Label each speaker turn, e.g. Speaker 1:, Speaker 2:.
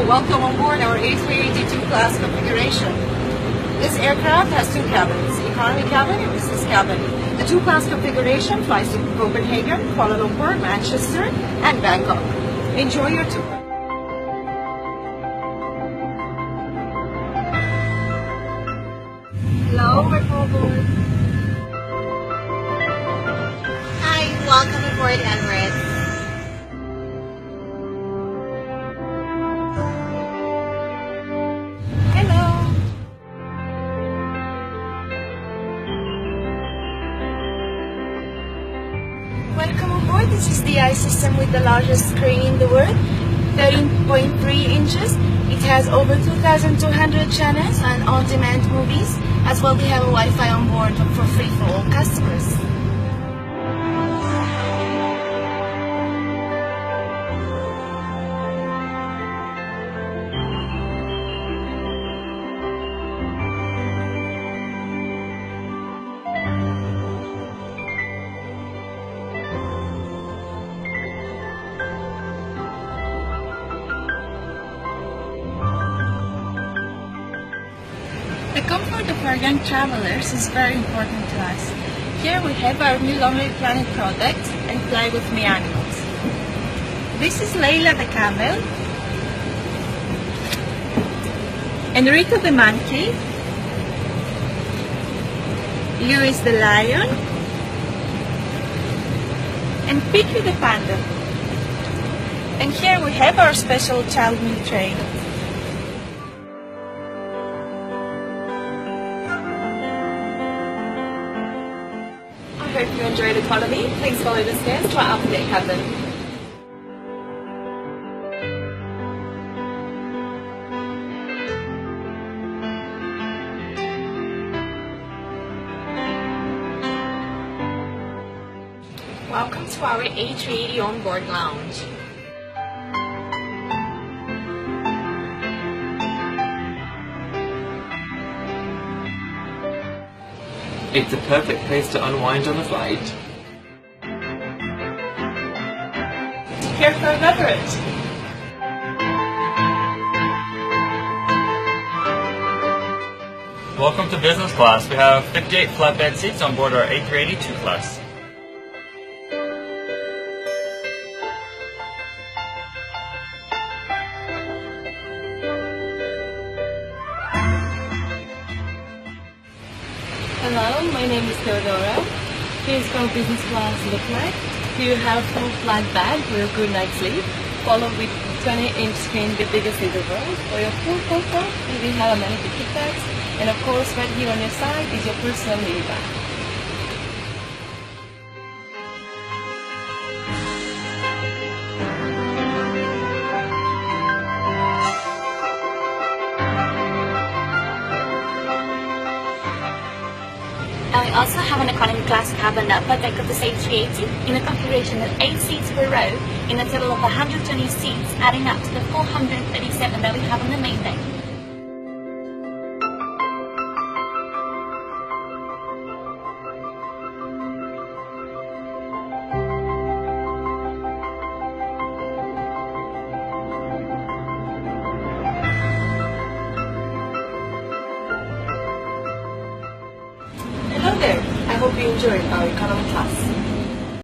Speaker 1: welcome on board our A382 class configuration. This aircraft has two cabins, economy cabin and business cabin. The two class configuration flies to Copenhagen, Kuala Lumpur, Manchester, and Bangkok. Enjoy your tour. Hello, welcome aboard.
Speaker 2: Hi, welcome aboard Emirates.
Speaker 3: Welcome on board. This is the I-System with the largest screen in the world, 13.3 inches. It has over 2,200 channels and on-demand movies. As well, we have a Wi-Fi on board for free for all customers. The comfort of our young travelers is very important to us. Here we have our new Lonely Planet product and Fly With Me animals. This is Layla the camel, Enrico the monkey, Louis the lion, and Piku the panda. And here we have our special child meal train.
Speaker 1: I hope you enjoyed economy. Please follow the stairs to our upper deck cabin.
Speaker 2: Welcome to our A380 onboard lounge.
Speaker 4: It's a perfect place to unwind on a flight.
Speaker 1: Care for a beverage?
Speaker 5: Welcome to business class. We have 58 flatbed seats on board our A382 class.
Speaker 3: Hello, my name is Theodora. Here's how business class look like. You have full flat bag for your good night's sleep, followed with 20-inch screen, the biggest in the world. For your full comfort, we have amenity kit bags, and of course, right here on your side is your personal mini bag.
Speaker 2: I also have an economy class cabin upper deck of this A380 in a configuration with 8 seats per row in a total of 120 seats, adding up to the 437 that we have on the main deck.
Speaker 1: Hello there. I hope you enjoyed our economy class.